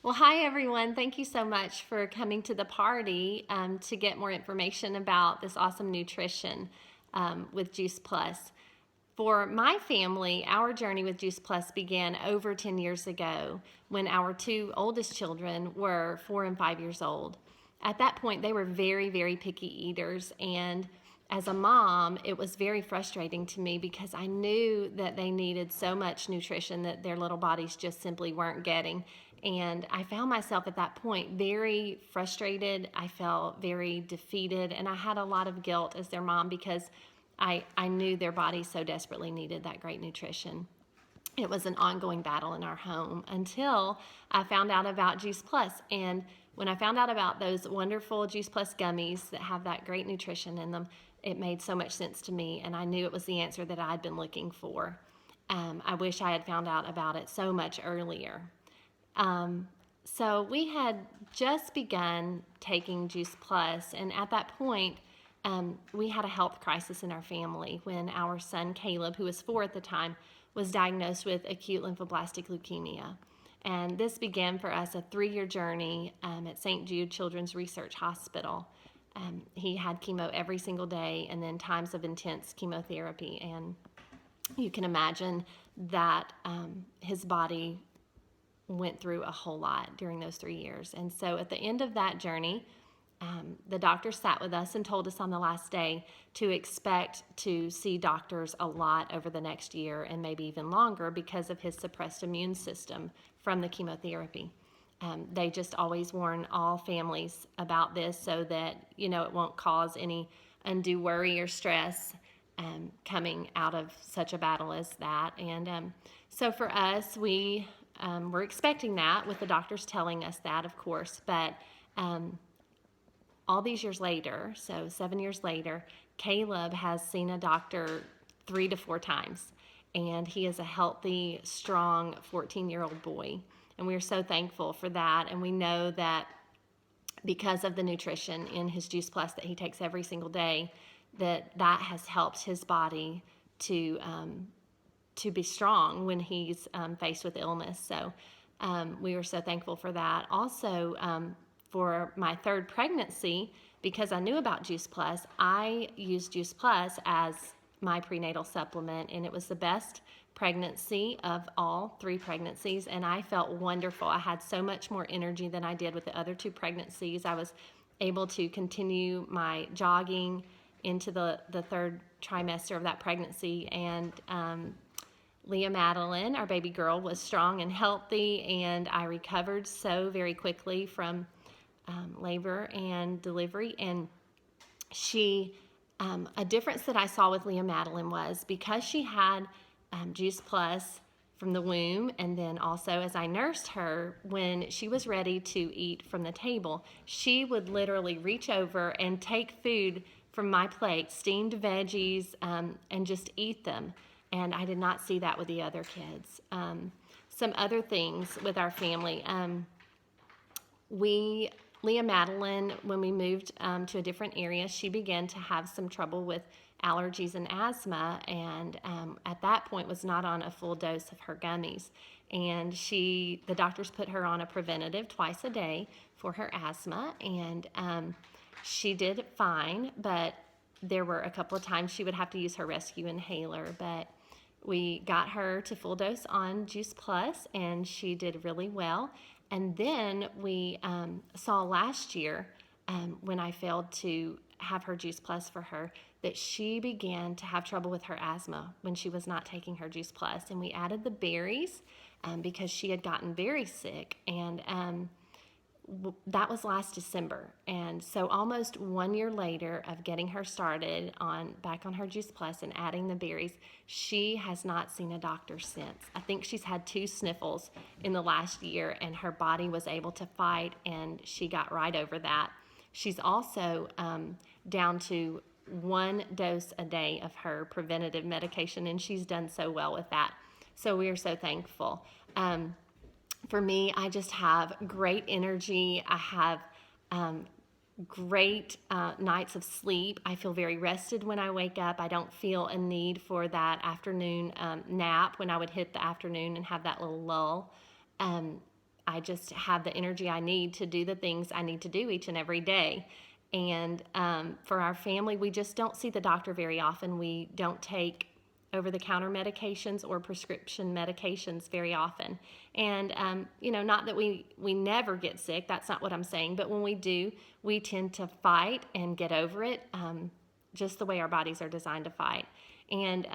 Well, hi everyone. Thank you so much for coming to the party to get more information about this awesome nutrition with Juice Plus. For my family, our journey with Juice Plus began over 10 years ago when our two oldest children were 4 and 5 years old. At that point, they were very, very picky eaters, and as a mom, it was very frustrating to me because I knew that they needed so much nutrition that their little bodies just simply weren't getting. And I found myself at that point very frustrated. I felt very defeated, and I had a lot of guilt as their mom because I knew their bodies so desperately needed that great nutrition. It was an ongoing battle in our home until I found out about Juice Plus. And when I found out about those wonderful Juice Plus gummies that have that great nutrition in them, it made so much sense to me, and I knew it was the answer that I'd been looking for. I wish I had found out about it so much earlier. Um, so we had just begun taking Juice Plus, and at that point, we had a health crisis in our family when our son Caleb, who was 4 at the time, was diagnosed with acute lymphoblastic leukemia. And this began for us a 3 year journey at St. Jude Children's Research Hospital. He had chemo every single day and then times of intense chemotherapy. And you can imagine that his body went through a whole lot during those 3 years. And so at the end of that journey, the doctor sat with us and told us on the last day to expect to see doctors a lot over the next year and maybe even longer because of his suppressed immune system from the chemotherapy. They just always warn all families about this so that, it won't cause any undue worry or stress coming out of such a battle as that. And so for us, we were expecting that with the doctors telling us that, of course, but all these years later, so 7 years later, Caleb has seen a doctor 3 to 4 times, and he is a healthy, strong 14-year-old boy. And we are so thankful for that. And we know that because of the nutrition in his Juice Plus that he takes every single day, that has helped his body to be strong when he's faced with illness. So we were so thankful for that. Also, for my third pregnancy, because I knew about Juice Plus, I used Juice Plus as my prenatal supplement, and it was the best pregnancy of all 3 pregnancies, and I felt wonderful. I had so much more energy than I did with the other 2 pregnancies. I was able to continue my jogging into the third trimester of that pregnancy, and Leah Madeline, our baby girl, was strong and healthy, and I recovered so very quickly from labor and delivery. And a difference that I saw with Leah Madeline was because she had Juice Plus from the womb, and then also as I nursed her, when she was ready to eat from the table, she would literally reach over and take food from my plate, steamed veggies, and just eat them. And I did not see that with the other kids. Some other things with our family. Leah Madeline, when we moved to a different area, she began to have some trouble with allergies and asthma, and at that point was not on a full dose of her gummies. And the doctors put her on a preventative twice a day for her asthma, and she did fine, but there were a couple of times she would have to use her rescue inhaler. But we got her to full dose on Juice Plus, and she did really well. And then we saw last year, when I failed to have her Juice Plus for her, that she began to have trouble with her asthma when she was not taking her Juice Plus. And we added the berries because she had gotten very sick, and that was last December. And so almost 1 year later of getting her started back on her Juice Plus and adding the berries, she has not seen a doctor since. I think she's had 2 sniffles in the last year, and her body was able to fight, and she got right over that. She's also down to 1 dose a day of her preventative medication, and she's done so well with that. So we are so thankful. For me, I just have great energy. I have great nights of sleep. I feel very rested when I wake up. I don't feel a need for that afternoon nap when I would hit the afternoon and have that little lull. I just have the energy I need to do the things I need to do each and every day. And for our family, we just don't see the doctor very often. We don't take over-the-counter medications or prescription medications very often. And, not that we never get sick, that's not what I'm saying, but when we do, we tend to fight and get over it, just the way our bodies are designed to fight. And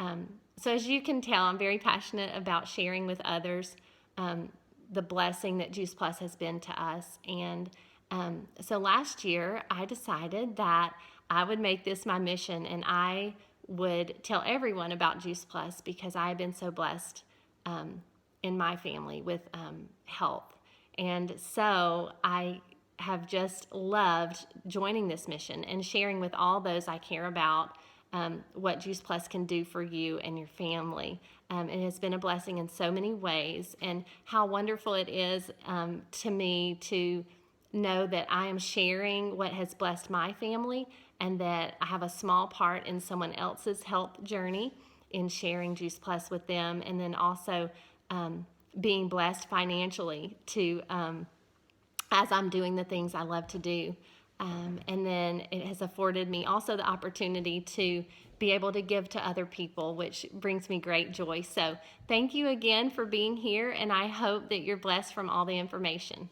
so as you can tell, I'm very passionate about sharing with others the blessing that Juice Plus has been to us. And so last year, I decided that I would make this my mission, and I would tell everyone about Juice Plus because I have been so blessed in my family with health. And so I have just loved joining this mission and sharing with all those I care about what Juice Plus can do for you and your family. It has been a blessing in so many ways, and how wonderful it is to me to know that I am sharing what has blessed my family, and that I have a small part in someone else's health journey in sharing Juice Plus with them, and then also being blessed financially to as I'm doing the things I love to do. And then it has afforded me also the opportunity to be able to give to other people, which brings me great joy. So thank you again for being here, and I hope that you're blessed from all the information.